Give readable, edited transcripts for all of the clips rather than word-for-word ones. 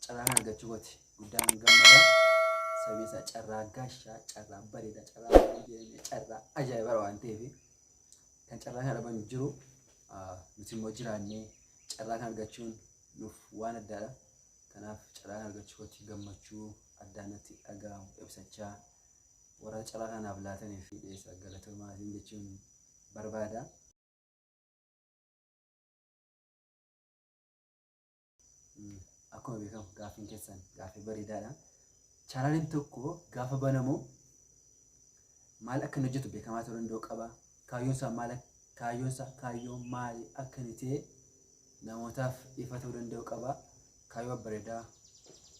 carraa kan argachuuti guddaan gammada sabiisa carraa gaashaa carraa bareeda carraa ajaa'iba waan ta'eef kan carraa kana dhaban jiru nuti immoo jiraannee carraa kan argachuun nuuf waan addaadha. Kanaaf carraa kan argachuuti gammachuu addaanatti dhaga'amu ibsachaa warra carraa kanaaf laatanii fi dhiyeessa galatoomaa jechuun barbaada. Akkuma beekamu gaafiin keessan gaafii bareedaadha. Chaanaliin tokko gaafa banamu maal akka inni hojjetu beekamaa ta'uu danda'u qaba. Kaayyoon maali akka inni ta'e namootaaf ifa ta'uu danda'u qaba. Kaayyoo bareedaa,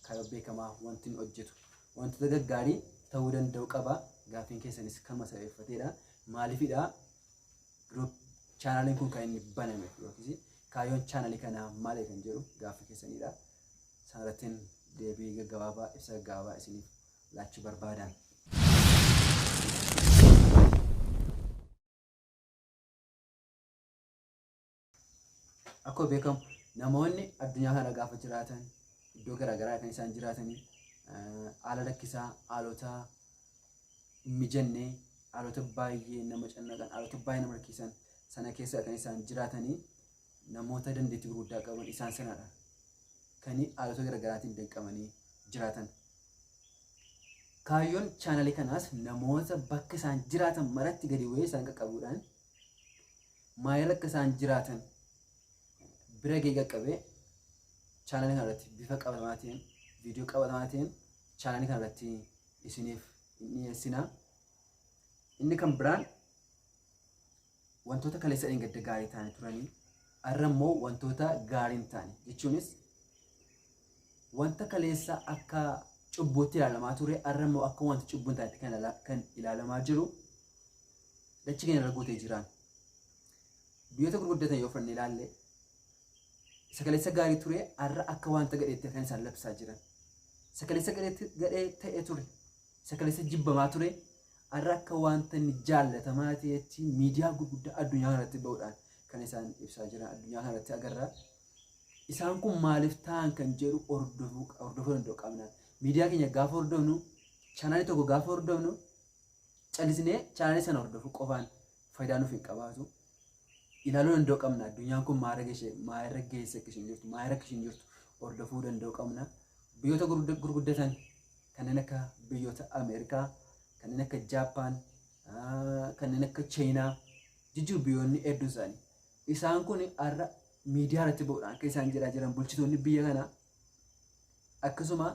kaayyoo beekamaa wanti inni hojjetu wantoota gaggaarii ta'uu danda'u qaba. Gaafiin keessanis kan masabeeffatedha. Maaliifidha? Chaanaliin kun kan inni baname yookiin kaayyoon chaanalii kanaa maali kan jedhu gaafii keessanidha. Sanarrattiin deebii gaggabaabaa ibsa gaggabaabaa isiniif laachuu barbaadan. Akkuma beekamu namoonni addunyaa kana gaafa jiraatan iddoo garaagaraa kan isaan jiraatanii haala rakkisaa, haalota mijannee, haalota baay'ee nama cannaqan, haalota baay'ee nama rakkisan sana keessa kan isaan jiraatanii namoota dandeettii gurguddaa qaban isaan sanadha. Kan haalota garaagaraatiin danqamanii jiraatan. Kaayyoon chaanalii kanaas namoota bakka isaan jiraatan maratti gadi bu'ee isaan qaqqabuudhaan maayila akka isaan jiraatan bira gahee qaqqabee chaanalii kanarratti bifa qabatamaatiin viidiyoo qabatamaatiin chaanalii kanarratti isiniif dhiyeessina. Inni kan biraan wantoota kaleessa gadda gaarii ta'anii turanii har'a immoo wantoota gaarii ta'an jechuunis wanta kaleessa akka cubbuutti ilaalamaa ture har'a immoo akka wanta cubbuun ta'etti kan ilaalamaa jiru dachii keenya irra guutee jiran. Biyyoota gurguddatan yoo fudhannee ilaalle isa kaleessa gaarii ture har'a akka wanta gadheetti kan isaan labsaa jiran. Isa kaleessa gadhee ta'e ture isa kaleessa jibbamaa ture har'a akka wanta inni jaallatamaa ta'etti miidiyaa gurguddaa addunyaa kanatti ba'uudhaan kan isaan ibsaa jiran addunyaa kanatti agarra. Isaan kun maaliif ta'an kan jedhu hordofuu danda'u qabna. Miidiyaa keenya gaafa hordofnu, chaanalii tokko gaafa hordofnu, callisnee chaanalii sana hordofuu qofaan faayidaa nuuf hin qabaatu. Ilaaluu danda'u qabna. Addunyaan kun maal irra geesse akka isheen jirtu, maal akka isheen jirtu hordofuu danda'u qabna. Biyyoota gurguddatan kanneen akka biyyoota Ameerikaa, kanneen akka Jaappaan, kanneen akka Chaayinaa, jijjiiruu biyyoonni hedduun isaanii. Isaan kun har'a miidiyaa irratti ba'uudhaan akka isaan jiran bulchitoonni biyya kanaa akkasuma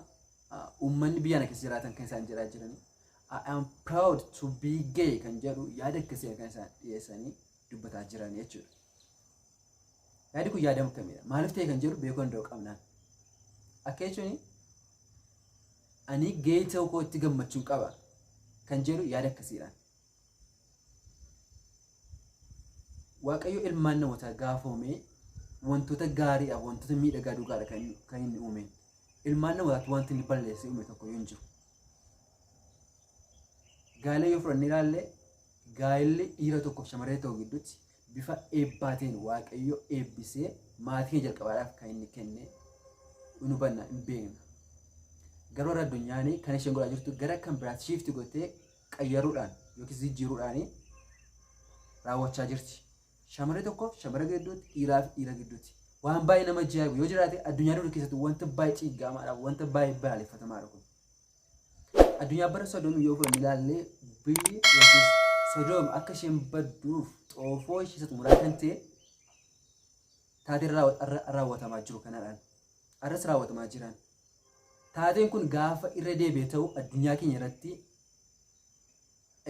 uummanni biyya kana keessa jiraatan kan isaan jiran. I am proud to be gay kan jedhu yaada akkasii kan isaan dhiyeessanii dubbataa jiran jechuudha. Yaadi kun yaada akkamidha? Maaliif ta'e kan jedhu beekuu danda'u qabnaan. Akka jechuun ani gay ta'uu kootti gammachuu qaba kan jedhu yaada akkasiidhaan. Waaqayyo ilmaan namootaa gaafa uume wantoota gaariidha, wantoota miidhagaa dhugaadha kan inni uume. Ilmaan namootaatti wanti inni balleessee uume tokko yoo hin jiru. Gaa'ela yoo fudhannee ilaalle gaa'elli dhiira tokko shamarree tokko gidduutti bifa eebbaatiin waaqayyo eebbisee maatii keenya jalqabaadhaaf kan inni kenne nu banna hin beekna. Garuu irra addunyaan kan isheen godhaa jirtu gara kan biraatti shiifti gootee qayyaruudhaan yookiin jijjiiruudhaan raawwachaa jirti. Shamarree tokkoof shamarree gidduutti, dhiiraaf dhiira gidduutti waan baay'ee nama ajaa'ibu yoo jiraate addunyaa dura keessatti wanta baay'ee ciiggaamaadha, wanta baay'ee balaaleffatamaadha kun. Addunyaa bara Sodoom yoo fudhannee ilaalle biyyi yookiin Sodoom akka isheen badduuf xoofoo ishee xumuraa kan ta'e taatee raawwatamaa jiru kanadhaan. Arras raawwatamaa jiran. Taateen kun gaafa irra deebi'ee ta'u addunyaa keenya irratti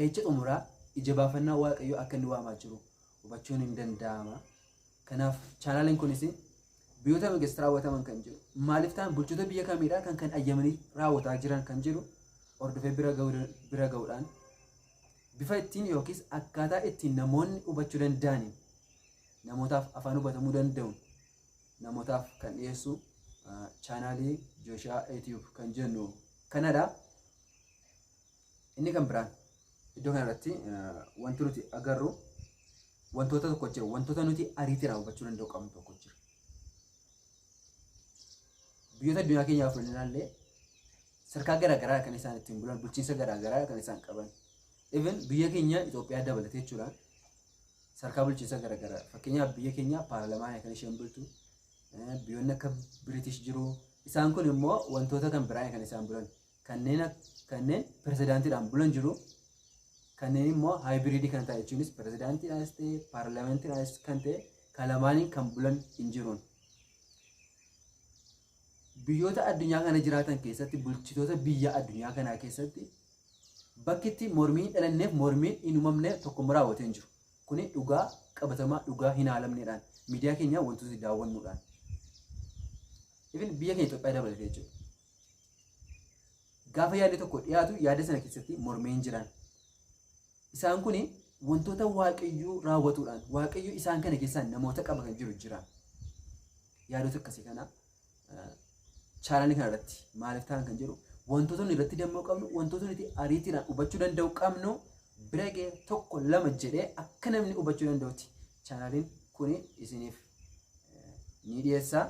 eecha xumuraa ija baafannaa waaqayyoo akka inni waamaa jiru hubachuun hin danda'ama. Kanaaf chaanaliin kunis biyyoota keessatti raawwataman kan jiru. Maaliif ta'an bulchitoota biyya kamiidhaa kan ayyamanii raawwataa jiran kan jiru hordofee bira ga'uudhaan bifa ittiin yookiis akkaataa ittiin namoonni hubachuu danda'aniin namootaaf afaan hubatamuu danda'uun namootaaf kan dhiyeessu chaanalii Jooshaa YouTube kan jennu kanadha. Inni kan biraan iddoo kanarratti wanti nuti agarru wantoota tokko jira, wantoota nuti ariitiidhaan hubachuu danda'u qabnu tokko jira. biyyoota addunyaa keenyaa fudhannaallee sadarkaa garaagaraa kan isaan ittiin bulan bulchiinsa garaagaraa kan isaan qaban. Even biyya keenya Itoophiyaa dabalatee jechuudha. Sadarkaa bulchiinsa garaagaraa fakkeenyaaf biyya keenya paarlamaa kan isheen bultu biyyoonni akka British jiru isaan kun immoo wantoota kan biraa kan isaan bulan kanneen pirezidaantiidhaan bulan jiru. Kanneen immoo haayibiridii kan ta'e jechuunis pirezidaantiidhaanis ta'e paarlamentiidhaanis kan ta'e kalamaaniin kan bulan hin jiruun. Biyyoota addunyaa kana jiraatan keessatti bulchitoota biyya addunyaa kanaa keessatti bakki itti mormiin dhalanneef mormiin hin uumamne tokko raawwatee hin jiru. Kuni dhugaa qabatamaa dhugaa hin haalamneedhaan miidiyaa keenya wantoota daawwannuudhaan. Even biyya keenya Itoophiyaa dabalatee jechuudha. Gaafa yaadni tokko dhiyaatu yaada sana keessatti mormiin jiran. Isaan kuni wantoota waaqayyoo raawwatuudhaan waaqayyoo isaan kana keessaa namoota qaba kan jiru jira. Yaadota akkasii kana chaanalii kana irratti maaliif ta'an kan jedhu wantoota nuti irratti dammaquu qabnu wantoota nuti ariitiidhaan hubachuu danda'u qabnu bira ga'ee tokko lama jedhee akka namni hubachuu danda'utti chaanaliin kuni isiniif ni dhiyeessa.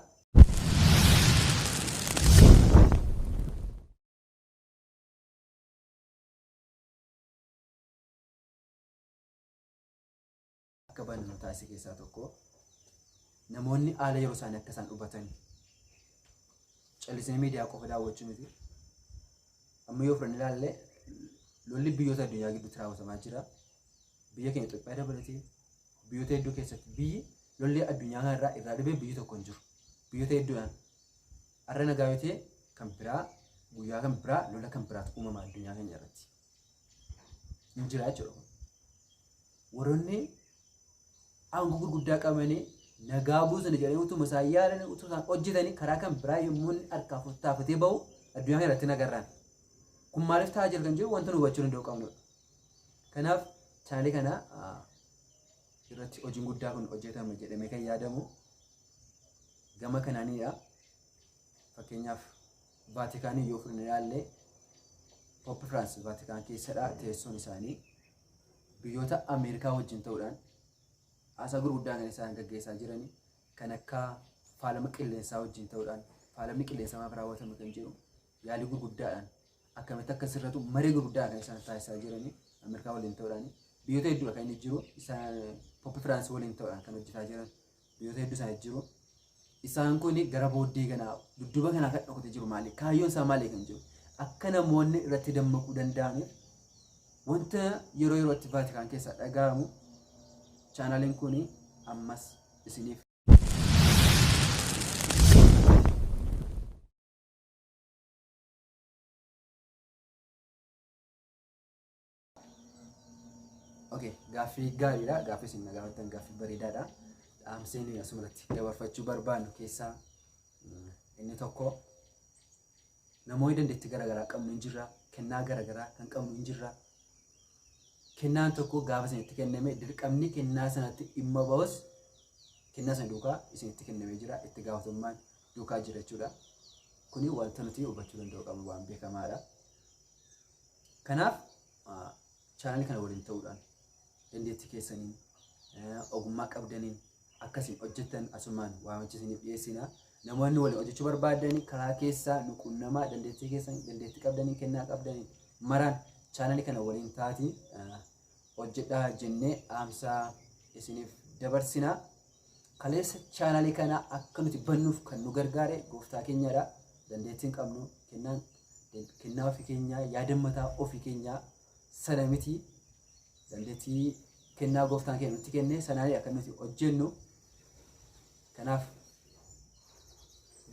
Akka bannu taasise keessaa tokko namoonni haala yeroo isaanii akka isaan hubatan callisanii miidiyaa qofa daawwachuu miti. Amma yoo fudhanne ilaalle lolli biyyoota addunyaa gidduutti raawwatamaa jira. Biyya keenya Itoophiyaa dabalatee biyyoota hedduu keessatti biyyi lolli addunyaa kanarraa irraa dhibee biyyi tokko hin jiru. Biyyoota hedduudhaan har'a nagaa yoo ta'e kan biraa guyyaa kan biraa lola kan biraatu uumama addunyaa keenya irratti. Hin jira jechuudha. Warroonni aangoo gurguddaa qabanii nagaa buusanii jedhanii utuma isaan yaadanii utuma isaan hojjetanii karaa kan biraa yommuu harkaaf taafatee bahu addunyaa kana irratti nagarraan. Kun maaliif ta'aa jira kan jiru wanta nu hubachuu danda'u qabnudha. Kanaaf chaanalii kana irratti hojiin guddaa kun hojjetame jedhamee kan yaadamu gama kanaanidha. Fakkeenyaaf Vaatikaanii yoo fudhanne ilaalle Pope Francis Vaatikaan keessadha teessoon isaanii biyyoota Ameerikaa wajjin ta'uudhaan asa gurguddaa kan isaan gaggeessaa jiranii kan akka faalama qilleensaa wajjin ta'uudhaan faalamni qilleensaa maaf raawwatame kan jiru yaalii gurguddaadhaan akkamitti akka sirratu marii gurguddaa kan isaan taasisaa jiranii Ameerikaa waliin ta'uudhaan biyyoota hedduudha kan inni jiru isaan Pope Francis waliin ta'uudhaan kan hojjetaa jiran biyyoota hedduu isaan jiru isaan kun gara booddee kanaa dudduuba kanaa kan dhokatee jiru maali kaayyoon isaa maali kan jiru akka namoonni irratti dammaquu danda'aniif wanta yeroo yerootti Vaatikaan keessaa dhaga'amu chaanaliin kun ammas isiniif gaaffii gaariidha. Gaaffii isin gaafattan gaaffii bareedaadha. Dhaamseen asumarratti dabarfachuu barbaannu keessaa inni tokko namoonni dandeettii garaagaraa qabnu hin jirra. Kennaa garaagaraa kan qabnu hin jirra. Kennaan tokko gaafa isinitti kenname dirqamni kennaa sanatti dhimma bahus kennaa sana duukaa isinitti kennamee jira. Itti gaafatamummaan duukaa jira jechuudha. Kuni wanta nuti hubachuu danda'u qabnu waan beekamaadha. Kanaaf chaanalii kana waliin ta'uudhaan dandeettii keessaniin ogummaa qabdaniin akkasiin hojjettan asumaan waamicha isiniif dhiyeessina. Namoonni waliin hojjechuu barbaadanii karaa keessaa nu qunnamaa dandeettii keessan dandeettii qabdanii kennaa qabdanii maraan chaanalii kana waliin taatii hojjedhaa jennee dhaamsaa isiniif dabarsina. Kaleessa chaanalii kana akka nuti bannuuf kan nu gargaare gooftaa keenyadha. Dandeettiin qabnu kennaa ofii keenyaa yaadammataa ofii keenyaa sana miti. Dandeettii kennaa gooftaan keenya nutti kenne sanaan akka nuti hojjennu. Kanaaf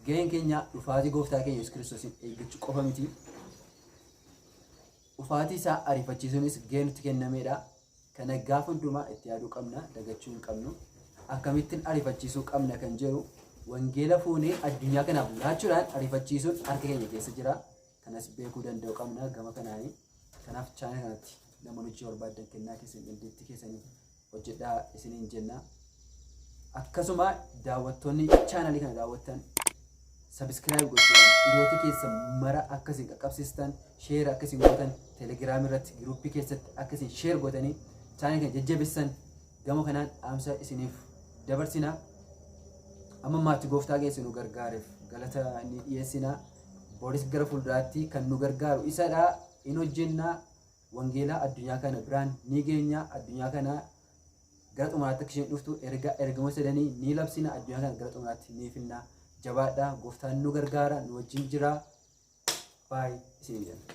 gaheen keenya dhufaatii gooftaa keenya Yesuus Kiristoosiin eeggachuu qofa miti. Dhufaatii isaa ariifachiisuunis gahee nutti kennameedha. Kana gaafa hundumaa itti yaaduu qabna, dagachuu hin qabnu. Akkamittiin ariifachiisuu qabna kan jedhu wangeela fuunee addunyaa kanaaf laachuudhaan ariifachiisuun harka keenya keessa jira. Kanas beekuu danda'u qabna gama kanaanii. Kanaaf chaanalii kanatti namoonni hojii barbaadan kennaa keessan dandeettii keessanii hojjedhaa isiniin jenna. Akkasuma daawwattoonni chaanalii kana daawwattan subscribe gochuudhaan hiriyoota keessan mara akkasiin qaqqabsiistan share akkasiin gootan telegiraam irratti giruuppii keessatti akkasiin share gootanii chaanalii kana jajjabeessan gama kanaan dhaamsa isiniif dabarsina. Amma maatii gooftaa keessan nu gargaareef galata ni dhiyeessina. Boris gara fuulduraatti kan nu gargaaru isadha. In hojjenna wangeelaa addunyaa kana biraan ni geenya. Addunyaa kana gara xumuraatti akka isheen dhuftu ergama sadanii ni labsina. Addunyaa kana gara xumuraatti ni finna. Jabaadha. Gooftaan nu gargaara. Nu wajjin jira. Baay'ee isin jedha.